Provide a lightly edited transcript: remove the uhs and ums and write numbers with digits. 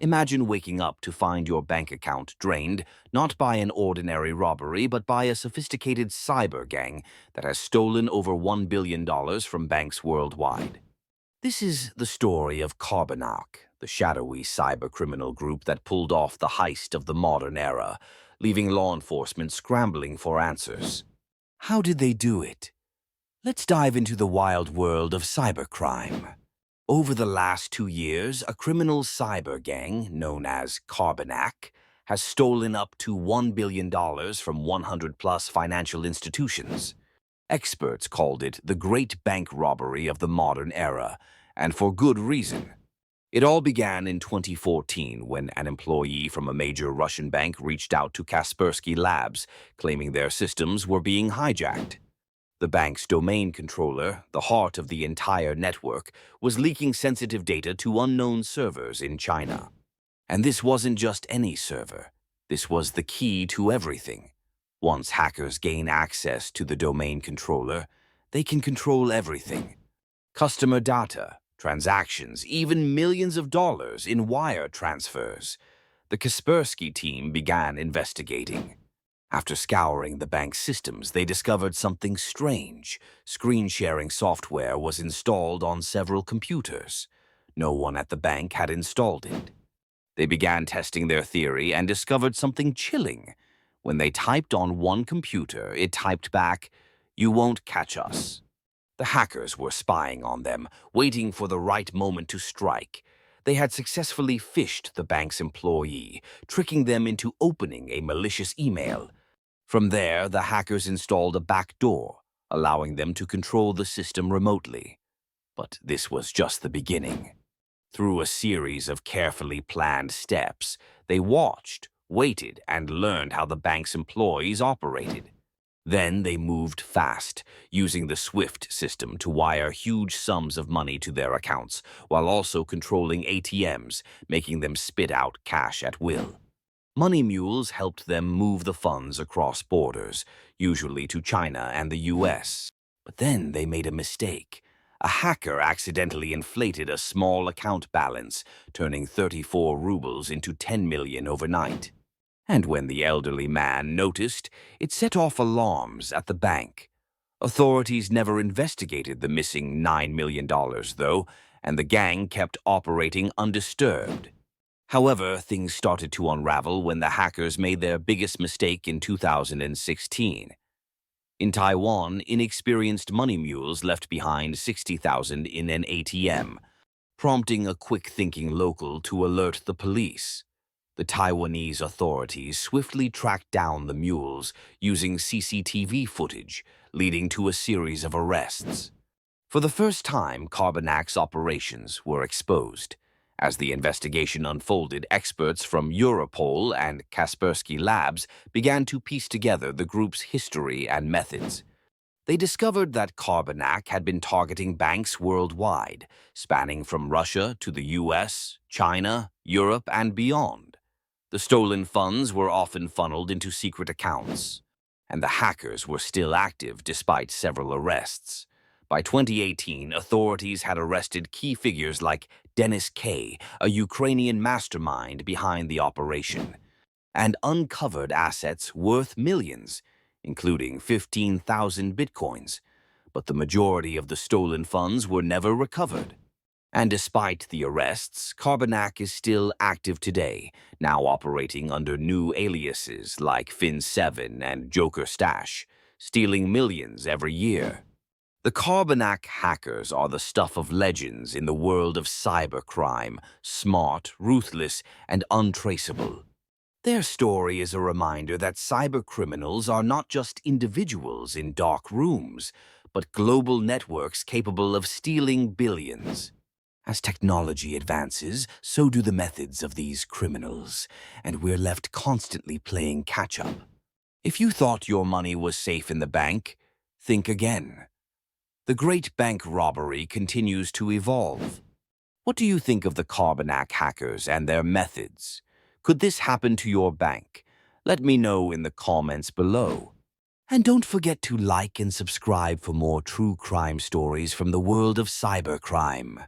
Imagine waking up to find your bank account drained, not by an ordinary robbery, but by a sophisticated cyber gang that has stolen over $1 billion from banks worldwide. This is the story of Carbonac, the shadowy cybercriminal group that pulled off the heist of the modern era, leaving law enforcement scrambling for answers. How did they do it? Let's dive into the wild world of cybercrime. Over the last 2 years, a criminal cyber gang known as Carbonac has stolen up to $1 billion from 100-plus financial institutions. Experts called it the great bank robbery of the modern era, and for good reason. It all began in 2014 when an employee from a major Russian bank reached out to Kaspersky Labs, claiming their systems were being hijacked. The bank's domain controller, the heart of the entire network, was leaking sensitive data to unknown servers in China. And this wasn't just any server. This was the key to everything. Once hackers gain access to the domain controller, they can control everything. Customer data, transactions, even millions of dollars in wire transfers. The Kaspersky team began investigating. After scouring the bank's systems, they discovered something strange. Screen-sharing software was installed on several computers. No one at the bank had installed it. They began testing their theory and discovered something chilling. When they typed on one computer, it typed back, "You won't catch us." The hackers were spying on them, waiting for the right moment to strike. They had successfully phished the bank's employee, tricking them into opening a malicious email. From there, the hackers installed a backdoor, allowing them to control the system remotely. But this was just the beginning. Through a series of carefully planned steps, they watched, waited, and learned how the bank's employees operated. Then they moved fast, using the SWIFT system to wire huge sums of money to their accounts, while also controlling ATMs, making them spit out cash at will. Money mules helped them move the funds across borders, usually to China and the US. But then they made a mistake. A hacker accidentally inflated a small account balance, turning 34 rubles into 10 million overnight. And when the elderly man noticed, it set off alarms at the bank. Authorities never investigated the missing $9 million, though, and the gang kept operating undisturbed. However, things started to unravel when the hackers made their biggest mistake in 2016. In Taiwan, inexperienced money mules left behind 60,000 in an ATM, prompting a quick-thinking local to alert the police. The Taiwanese authorities swiftly tracked down the mules using CCTV footage, leading to a series of arrests. For the first time, Carbonac's operations were exposed. As the investigation unfolded, experts from Europol and Kaspersky Labs began to piece together the group's history and methods. They discovered that Carbonac had been targeting banks worldwide, spanning from Russia to the US, China, Europe, and beyond. The stolen funds were often funneled into secret accounts, and the hackers were still active despite several arrests. By 2018, authorities had arrested key figures like Denis K., a Ukrainian mastermind behind the operation, and uncovered assets worth millions, including 15,000 bitcoins. But the majority of the stolen funds were never recovered. And despite the arrests, Carbonac is still active today, now operating under new aliases like Fin7 and Joker Stash, stealing millions every year. The Carbonac hackers are the stuff of legends in the world of cybercrime, smart, ruthless, and untraceable. Their story is a reminder that cybercriminals are not just individuals in dark rooms, but global networks capable of stealing billions. As technology advances, so do the methods of these criminals, and we're left constantly playing catch-up. If you thought your money was safe in the bank, think again. The great bank robbery continues to evolve. What do you think of the Carbonac hackers and their methods? Could this happen to your bank? Let me know in the comments below. And don't forget to like and subscribe for more true crime stories from the world of cybercrime.